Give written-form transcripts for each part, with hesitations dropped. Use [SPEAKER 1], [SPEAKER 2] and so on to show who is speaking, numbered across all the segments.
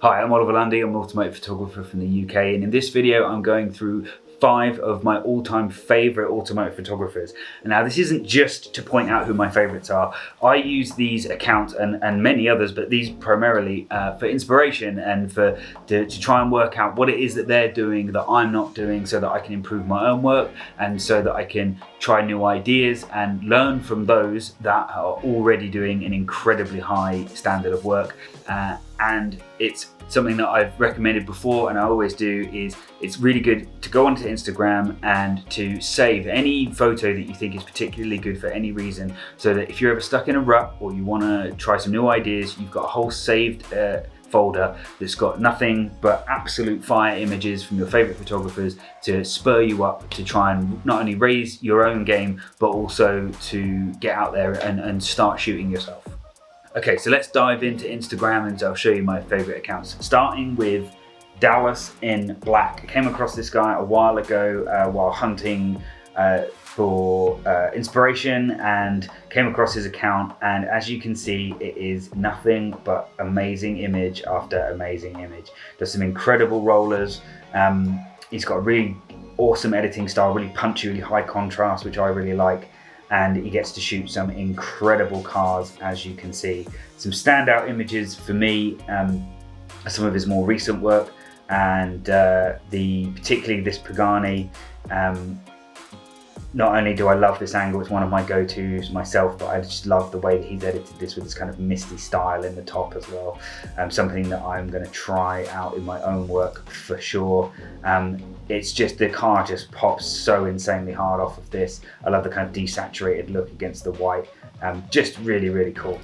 [SPEAKER 1] Hi, I'm Oliver Landy. I'm an automotive photographer from the UK, and in this video I'm going through 5 of my all-time favourite automotive photographers. And now this isn't just to point out who my favourites are. I use these accounts and many others, but these primarily for inspiration and to try and work out what it is that they're doing that I'm not doing, so that I can improve my own work and so that I can try new ideas and learn from those that are already doing an incredibly high standard of work. And it's something that I've recommended before, and I always do, is it's really good to go onto Instagram and to save any photo that you think is particularly good for any reason, so that if you're ever stuck in a rut or you want to try some new ideas, you've got a whole saved folder that's got nothing but absolute fire images from your favorite photographers to spur you up to try and not only raise your own game, but also to get out there and start shooting yourself. Okay, so let's dive into Instagram and I'll show you my favorite accounts. Starting with Dallas in Black. I came across this guy a while ago while hunting for inspiration, and came across his account, and as you can see, it is nothing but amazing image after amazing image. Does some incredible rollers. He's got a really awesome editing style, really punchy, really high contrast, which I really like. And he gets to shoot some incredible cars, as you can see. Some standout images for me, some of his more recent work, and particularly this Pagani. Not only do I love this angle, it's one of my go-tos myself, but I just love the way that he's edited this with this kind of misty style in the top as well. Something that I'm going to try out in my own work for sure. It's just, the car just pops so insanely hard off of this. I love the kind of desaturated look against the white. Just really, really cool.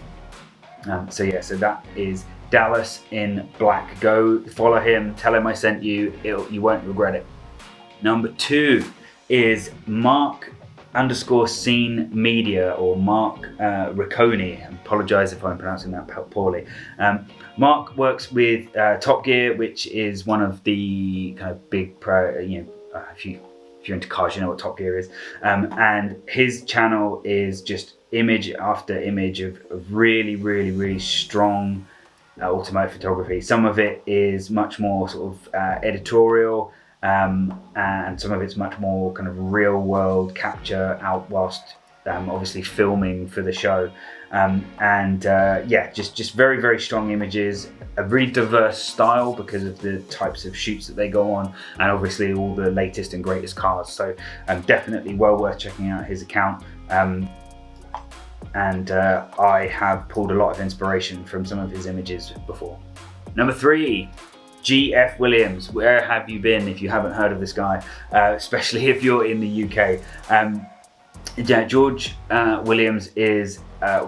[SPEAKER 1] So that is Dallas in Black. Go follow him, tell him I sent you, you won't regret it. Number 2 is Mark_Scene Media, or Mark Ricconi. I apologise if I'm pronouncing that poorly. Mark works with Top Gear, which is one of the kind of big if you're into cars, you know what Top Gear is. And his channel is just image after image of really, really, really strong automotive photography. Some of it is much more sort of editorial, and some of it's much more kind of real world capture out whilst obviously filming for the show. Just very, very strong images, a really diverse style because of the types of shoots that they go on, and obviously all the latest and greatest cars. So definitely well worth checking out his account. I have pulled a lot of inspiration from some of his images before. Number 3. GF Williams. Where have you been if you haven't heard of this guy, especially if you're in the UK? George Williams is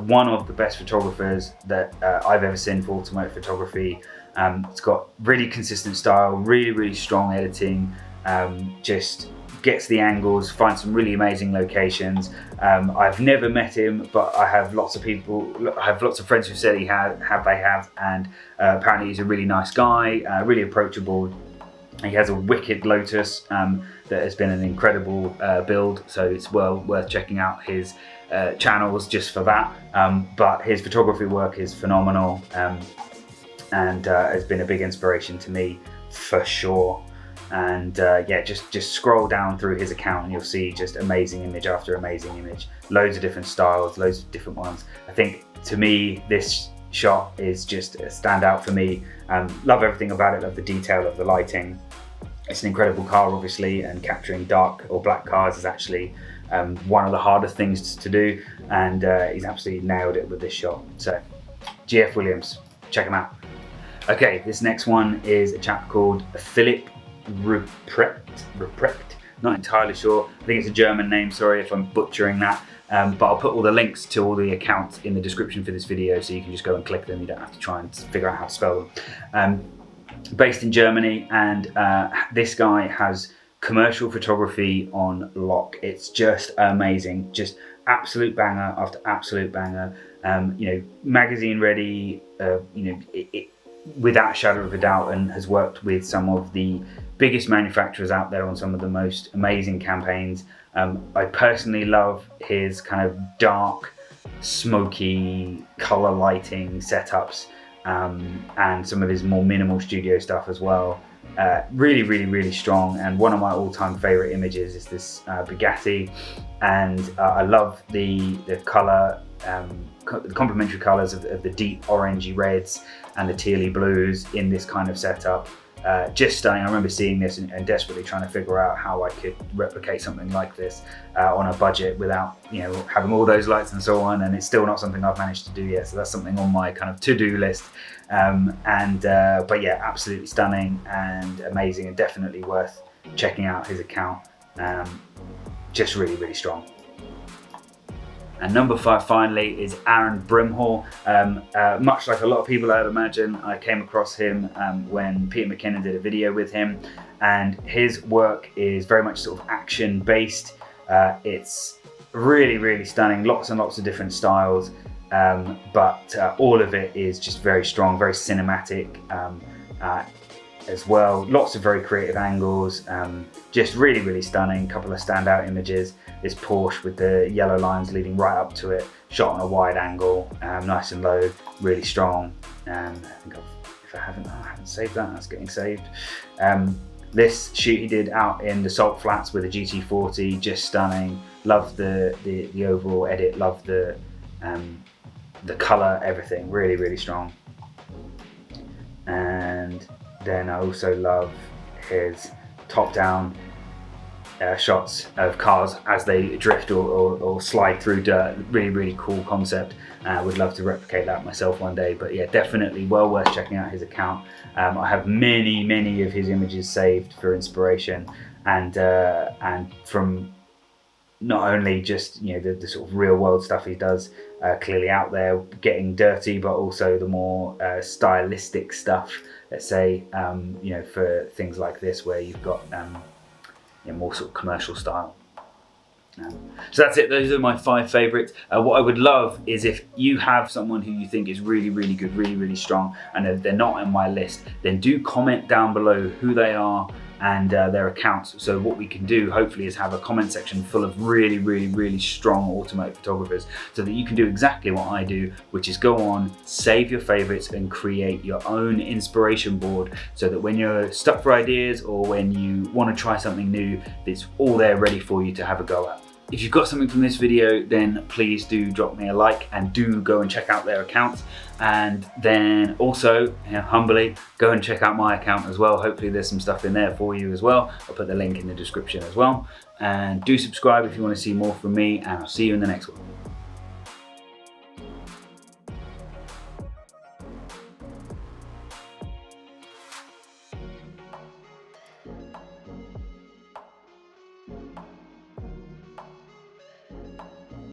[SPEAKER 1] one of the best photographers that I've ever seen for automotive photography. It's got really consistent style, really, really strong editing, just gets the angles, finds some really amazing locations. I've never met him, but I have lots of friends who said they have, and apparently he's a really nice guy, really approachable. He has a wicked Lotus that has been an incredible build, so it's well worth checking out his channels just for that. But his photography work is phenomenal, and has been a big inspiration to me for sure. And just scroll down through his account and you'll see just amazing image after amazing image, loads of different styles, loads of different ones. I think to me this shot is just a standout for me. Love everything about it, love the detail of the lighting. It's an incredible car obviously, and capturing dark or black cars is actually one of the hardest things to do, and he's absolutely nailed it with this shot. So GF Williams, check him out. Okay, this next one is a chap called Philipp Rupprecht, not entirely sure. I think it's a German name, sorry if I'm butchering that. But I'll put all the links to all the accounts in the description for this video, so you can just go and click them. You don't have to try and figure out how to spell them. Based in Germany, and this guy has commercial photography on lock. It's just amazing, just absolute banger after absolute banger. Magazine ready, without a shadow of a doubt, and has worked with some of the biggest manufacturers out there on some of the most amazing campaigns. I personally love his kind of dark, smoky color lighting setups. and some of his more minimal studio stuff as well. Really strong, and one of my all-time favorite images is this Bugatti, and I love the color, the complementary colors of the deep orangey reds and the tealy blues in this kind of setup. Just stunning. I remember seeing this and desperately trying to figure out how I could replicate something like this on a budget without, you know, having all those lights and so on, and it's still not something I've managed to do yet, so that's something on my kind of to-do list. But yeah, absolutely stunning and amazing, and definitely worth checking out his account. Just really strong. And number 5 finally is Aaron Brimhall. Much like a lot of people, I'd imagine, I came across him when Peter McKinnon did a video with him, and his work is very much sort of action based. It's really stunning, lots and lots of different styles, but all of it is just very strong, very cinematic as well. Lots of very creative angles, just really stunning. Couple of standout images. This Porsche with the yellow lines leading right up to it, shot on a wide angle, nice and low, really strong. I think if I haven't saved that, that's getting saved. This shoot he did out in the Salt Flats with a GT40, just stunning. Love the overall edit, love the color, everything, really strong. And then I also love his top-down shots of cars as they drift or slide through dirt. Really cool concept. Would love to replicate that myself one day, but yeah, definitely well worth checking out his account. I have many of his images saved for inspiration, and from not only just, you know, the sort of real world stuff he does, clearly out there getting dirty, but also the more stylistic stuff, let's say, you know, for things like this where you've got more sort of commercial style. So that's it. Those are my 5 favorites. What I would love is if you have someone who you think is really good, really strong, and they're not on my list, then do comment down below who they are and their accounts. So what we can do hopefully is have a comment section full of really strong automotive photographers, so that you can do exactly what I do, which is go on, save your favorites and create your own inspiration board, so that when you're stuck for ideas or when you want to try something new, it's all there ready for you to have a go at. If you've got something from this video, then please do drop me a like, and do go and check out their accounts. And then also, humbly, go and check out my account as well. Hopefully there's some stuff in there for you as well. I'll put the link in the description as well. And do subscribe if you want to see more from me, and I'll see you in the next one.